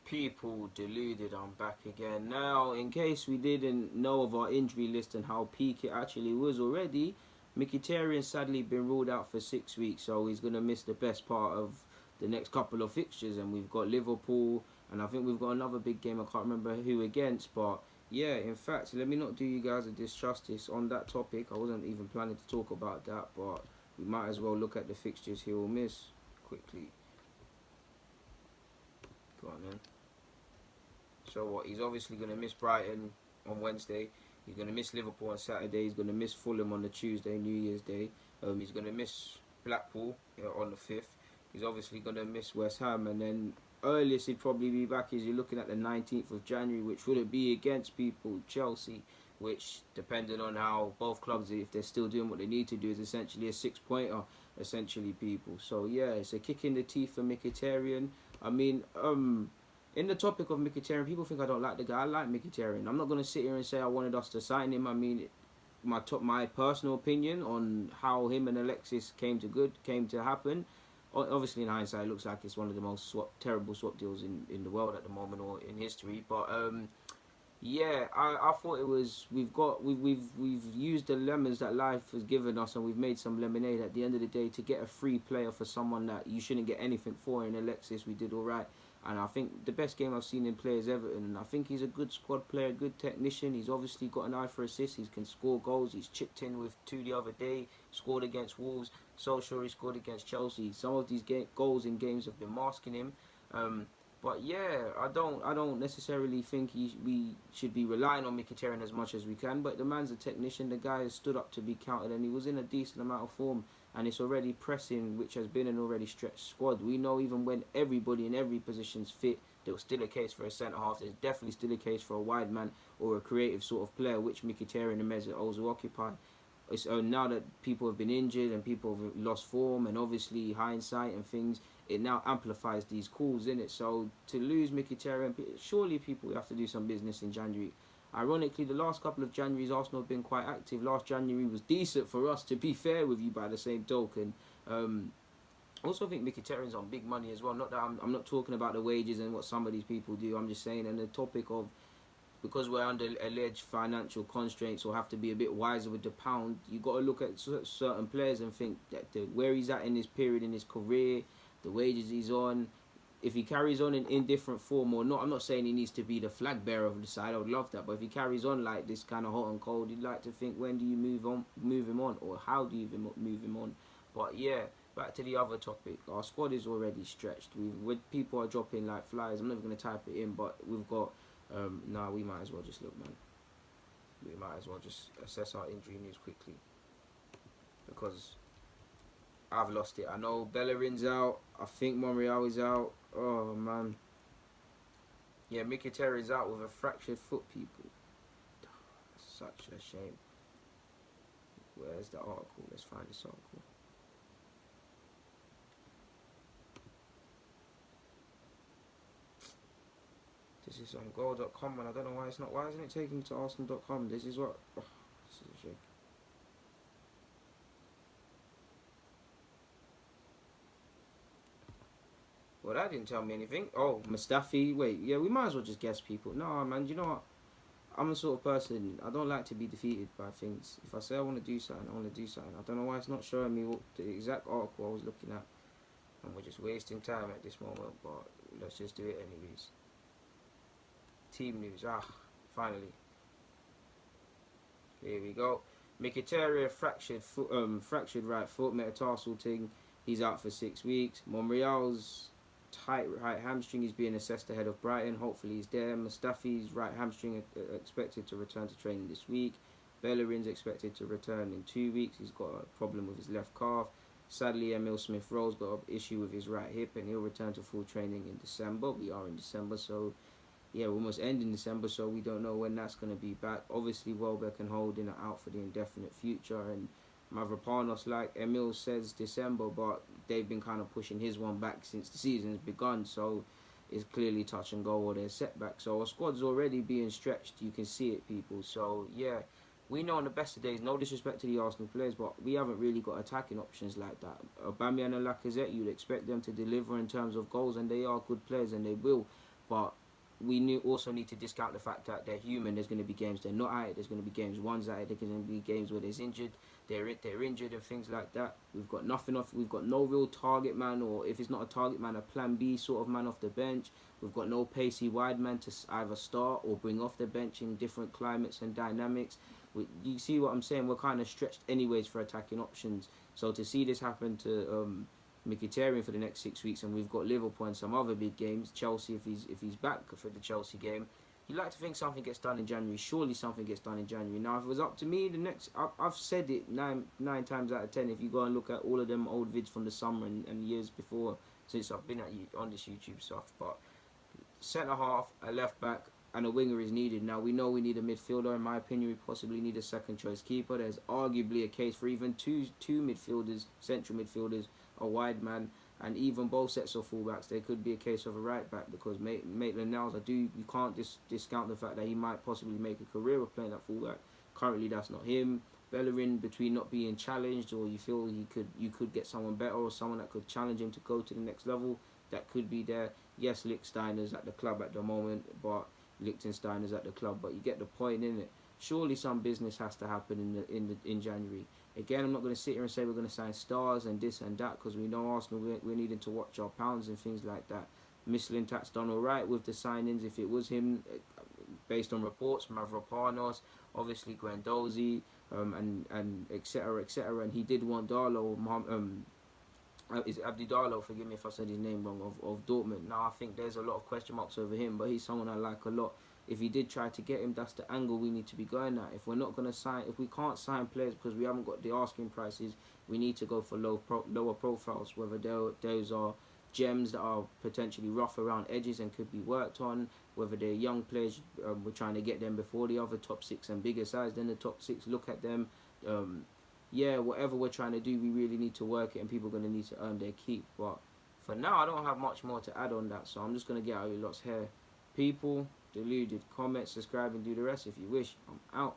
People deluded, I'm back again. Now, in case we didn't know of our injury list and how peak it actually was already, Mkhitaryan sadly been ruled out for 6 weeks, so he's going to miss the best part of the next couple of fixtures. And we've got Liverpool, and I think we've got another big game, I can't remember who against, but yeah, in fact, let me not do you guys a disjustice on that topic. I wasn't even planning to talk about that, but we might as well look at the fixtures he will miss quickly. Go on then. So what? He's obviously going to miss Brighton on Wednesday. He's going to miss Liverpool on Saturday. He's going to miss Fulham on the Tuesday, New Year's Day. He's going to miss Blackpool on the 5th. He's obviously going to miss West Ham. And then earliest he'd probably be back is you're looking at the 19th of January, which would be against people, Chelsea, which, depending on how both clubs, if they're still doing what they need to do, is essentially a 6-pointer, essentially, people. So, yeah, it's a kick in the teeth for Mkhitaryan. I mean, in the topic of Mkhitaryan, people think I don't like the guy. I like Mkhitaryan. I'm not going to sit here and say I wanted us to sign him. I mean, my personal opinion on how him and Alexis came to happen. Obviously, in hindsight, it looks like it's one of the most terrible swap deals in the world at the moment or in history. But yeah, I thought it was we've used the lemons that life has given us, and we've made some lemonade. At the end of the day, to get a free player for someone that you shouldn't get anything for in Alexis, we did all right. And I think the best game I've seen him play is Everton. And I think he's a good squad player, good technician. He's obviously got an eye for assists. He can score goals. He's chipped in with 2 the other day. Scored against Wolves. So sure he scored against Chelsea. Some of these goals in games have been masking him. But yeah, I don't necessarily think we should be relying on Mkhitaryan as much as we can. But the man's a technician. The guy has stood up to be counted, and he was in a decent amount of form. And it's already pressing, which has been an already stretched squad. We know even when everybody in every position's fit, there was still a case for a centre half. There's definitely still a case for a wide man or a creative sort of player, which Mkhitaryan and Mesut Ozil occupy. It's now that people have been injured and people have lost form, and obviously hindsight and things, it now amplifies these calls, innit? So to lose Mkhitaryan, surely people have to do some business in January. Ironically, the last couple of Januaries, Arsenal have been quite active. Last January was decent for us, to be fair with you, by the same token. Also, I think Mkhitaryan's on big money as well. Not that I'm not talking about the wages and what some of these people do. I'm just saying, on the topic of, because we're under alleged financial constraints or have to be a bit wiser with the pound, you got to look at certain players and think that where he's at in this period in his career, the wages he's on, if he carries on in indifferent form or not. I'm not saying he needs to be the flag bearer of the side. I would love that. But if he carries on like this, kind of hot and cold, you'd like to think, when do you move him on, or how do you move him on? But yeah, back to the other topic. Our squad is already stretched. People are dropping like flies. I'm never going to type it in, but we've got. We might as well just look, man. We might as well just assess our injury news quickly, because I've lost it. I know Bellerin's out. I think Monreal is out. Oh, man. Yeah, Mkhitaryan's out with a fractured foot, people. Such a shame. Where's the article? Let's find this article. This is on goal.com, and I don't know why it's not. Why isn't it taking me to arsenal.com? This is what. Oh, this is a shame. Well, that didn't tell me anything. Oh, Mustafi. Wait, yeah, we might as well just guess people. No, man, you know what? I'm the sort of person, I don't like to be defeated by things. If I say I want to do something, I want to do something. I don't know why it's not showing me what the exact article I was looking at. And we're just wasting time at this moment, but let's just do it anyways. Team news. Finally. Here we go. Mkhitaryan fractured right foot, metatarsal thing. He's out for 6 weeks. Monreal's tight right hamstring is being assessed ahead of Brighton. Hopefully he's there. Mustafi's right hamstring expected to return to training this week. Bellerin's expected to return in 2 weeks. He's got a problem with his left calf. Sadly, Emil Smith-Rowe's got an issue with his right hip, and he'll return to full training in December. We are in December, so yeah, we're almost ending December, so we don't know when that's going to be back. Obviously, Welbeck and Holding are out for the indefinite future, and Mavropanos, like Emil says, December, but they've been kind of pushing his one back since the season's begun, so it's clearly touch and go or there's setback. So our squad's already being stretched. You can see it, people. So yeah, we know on the best of days, no disrespect to the Arsenal players, but we haven't really got attacking options like that. Aubameyang and Lacazette, you'd expect them to deliver in terms of goals, and they are good players and they will. but we also need to discount the fact that they're human. There's going to be games they're not at it. There's going to be games one's at it. There's going to be games where there's injured. They're injured and things like that. We've got nothing off. We've got no real target man, or if it's not a target man, a plan B sort of man off the bench. We've got no pacey wide man to either start or bring off the bench in different climates and dynamics. You see what I'm saying? We're kind of stretched anyways for attacking options. So to see this happen to Mkhitaryan for the next 6 weeks, and we've got Liverpool and some other big games. Chelsea, if he's back for the Chelsea game, you'd like to think something gets done in January. Surely something gets done in January. Now, if it was up to me, I've said it nine times out of 10. If you go and look at all of them old vids from the summer and years before, since I've been on this YouTube stuff, but centre half, a left back, and a winger is needed. Now we know we need a midfielder. In my opinion, we possibly need a second choice keeper. There's arguably a case for even two midfielders, central midfielders, a wide man, and even both sets of fullbacks. There could be a case of a right back because Maitland-Niles, you can't discount the fact that he might possibly make a career of playing that fullback. Currently, that's not him. Bellerin, between not being challenged or you feel you could get someone better or someone that could challenge him to go to the next level, that could be there. Yes, Lichtsteiner's at the club at the moment, but Liechtenstein's at the club, but you get the point, innit? Surely some business has to happen in January. Again, I'm not going to sit here and say we're going to sign stars and this and that because we know Arsenal, we're needing to watch our pounds and things like that. Mislintat's done all right with the signings. If it was him, based on reports, Mavropanos, obviously Guendouzi, and etc. And he did want Darlow, is it Abdi Darlow, forgive me if I said his name wrong, of Dortmund. Now I think there's a lot of question marks over him, but he's someone I like a lot. If he did try to get him, that's the angle we need to be going at. If we're not going to sign, if we can't sign players because we haven't got the asking prices, we need to go for lower profiles, whether those are gems that are potentially rough around edges and could be worked on, whether they're young players, we're trying to get them before the other top six and bigger size than the top six, look at them. Whatever we're trying to do, we really need to work it and people are going to need to earn their keep. But for now, I don't have much more to add on that, so I'm just going to get out of your lot's hair. People, deluded, comment, subscribe and do the rest if you wish. I'm out.